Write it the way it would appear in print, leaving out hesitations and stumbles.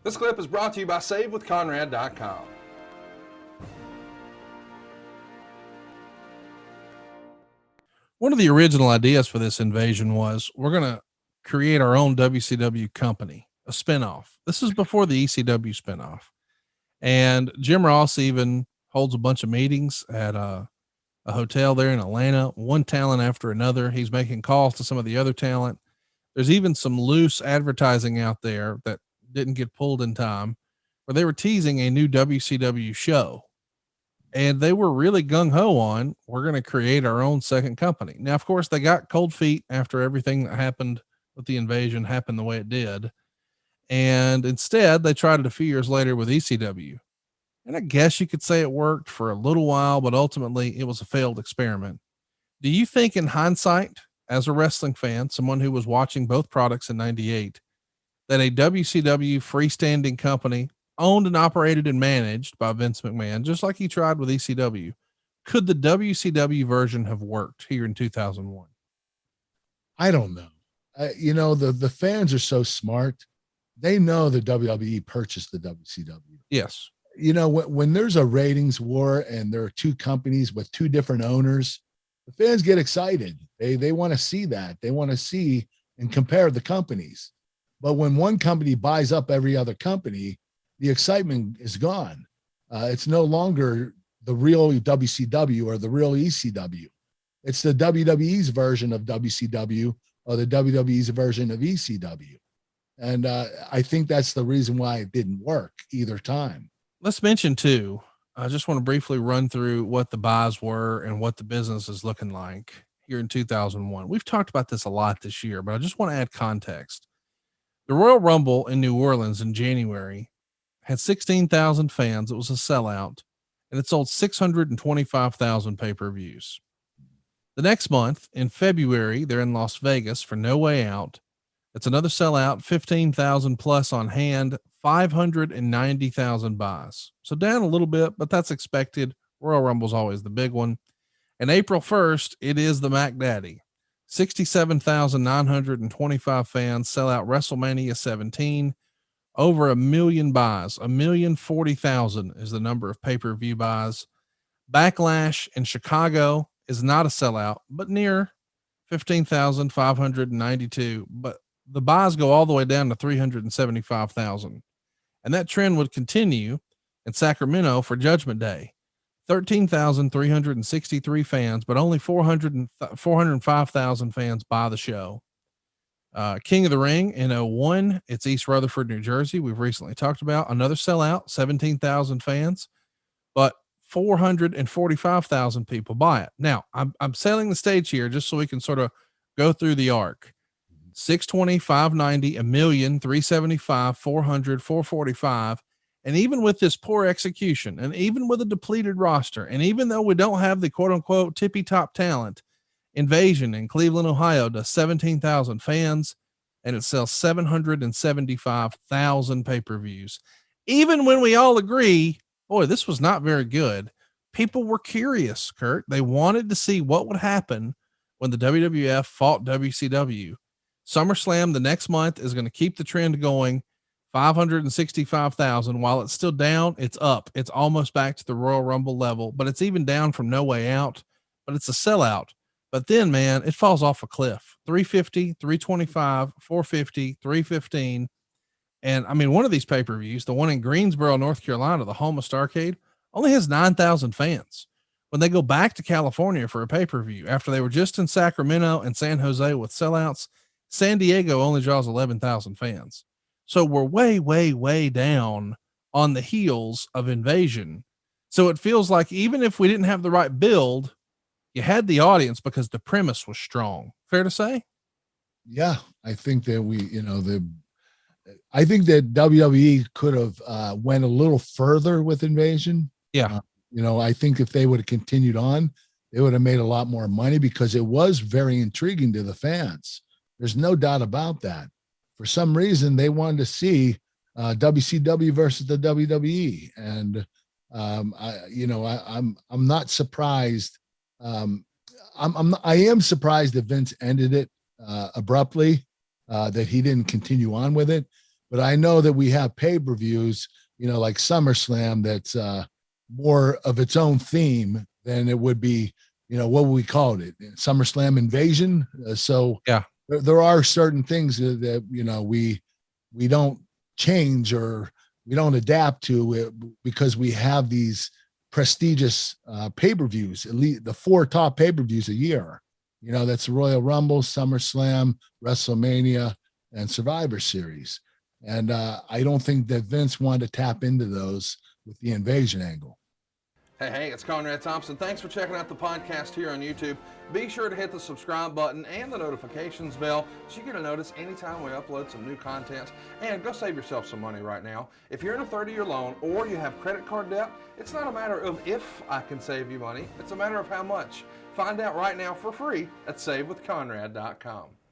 This clip is brought to you by SaveWithConrad.com. One of the original ideas for this invasion was we're going to create our own WCW company, a spinoff. This is before the ECW spinoff. And Jim Ross even holds a bunch of meetings at a hotel there in Atlanta, one talent after another. He's making calls to some of the other talent. There's even some loose advertising out there that didn't get pulled in time where they were teasing a new WCW show. And they were really gung ho on, we're going to create our own second company. Now, of course, they got cold feet after everything that happened with the invasion happened the way it did. And instead they tried it a few years later with ECW. And I guess you could say it worked for a little while, but ultimately it was a failed experiment. Do you think in hindsight, as a wrestling fan, someone who was watching both products in 98, that a WCW freestanding company owned and operated and managed by Vince McMahon, just like he tried with ECW, could the WCW version have worked here in 2001? I don't know. The fans are so smart. They know the WWE purchased the WCW. Yes. When there's a ratings war and there are two companies with two different owners, the fans get excited. They want to see that. They want to see and compare the companies. But when one company buys up every other company, the excitement is gone. It's no longer the real WCW or the real ECW. It's the WWE's version of WCW or the WWE's version of ECW. And I think that's the reason why it didn't work either time. Let's mention too, I just want to briefly run through what the buys were and what the business is looking like here in 2001. We've talked about this a lot this year, but I just want to add context. The Royal Rumble in New Orleans in January had 16,000 fans. It was a sellout, and it sold 625,000 pay-per-views. The next month in February, they're in Las Vegas for No Way Out. It's another sellout, 15,000 plus on hand, 590,000 buys. So down a little bit, but that's expected. Royal Rumble's always the big one. And April 1st, it is the Mac Daddy. 67,925 fans sell out WrestleMania 17. Over 1 million buys, 1,040,000 is the number of pay-per-view buys. Backlash in Chicago is not a sellout, but near 15,592. But the buys go all the way down to 375,000. And that trend would continue in Sacramento for Judgment Day. 13,363 fans, but only 405,000 fans buy the show. King of the Ring in 01, it's East Rutherford, New Jersey. We've recently talked about another sellout, 17,000 fans, but 445,000 people buy it. Now I'm setting the stage here just so we can sort of go through the arc. 620, 590, 1 million, 375, 400, 445. And even with this poor execution and even with a depleted roster, and even though we don't have the quote unquote tippy top talent, Invasion in Cleveland, Ohio does 17,000 fans and it sells 775,000 pay-per-views. Even when we all agree, boy, this was not very good. People were curious, Kurt. They wanted to see what would happen when the WWF fought WCW. SummerSlam the next month is going to keep the trend going. 565,000. While it's still down, it's up. It's almost back to the Royal Rumble level, but it's even down from No Way Out, but it's a sellout. But then, man, it falls off a cliff. 350, 325, 450, 315. And I mean, one of these pay-per-views, the one in Greensboro, North Carolina, the home of Starrcade, only has 9,000 fans. When they go back to California for a pay-per-view, after they were just in Sacramento and San Jose with sellouts, San Diego only draws 11,000 fans. So we're way, way, way down on the heels of Invasion. So it feels like even if we didn't have the right build, you had the audience because the premise was strong. Fair to say? Yeah, I think that I think that WWE could have went a little further with Invasion. Yeah. I think if they would have continued on, they would have made a lot more money because it was very intriguing to the fans. There's no doubt about that. For some reason, they wanted to see WCW versus the WWE, and I'm not surprised. I am surprised that Vince ended it abruptly, that he didn't continue on with it. But I know that we have pay-per-views, like SummerSlam, that's more of its own theme than it would be, what we called it, SummerSlam Invasion. So Yeah. there are certain things that we don't change or we don't adapt to it because we have these prestigious pay-per-views, at least the 4 top pay-per-views a year. That's Royal Rumble, SummerSlam, WrestleMania, and Survivor Series. And I don't think that Vince wanted to tap into those with the invasion angle. Hey, it's Conrad Thompson. Thanks for checking out the podcast here on YouTube. Be sure to hit the subscribe button and the notifications bell so you get a notice anytime we upload some new content. And go save yourself some money right now. If you're in a 30-year loan or you have credit card debt, it's not a matter of if I can save you money. It's a matter of how much. Find out right now for free at SaveWithConrad.com.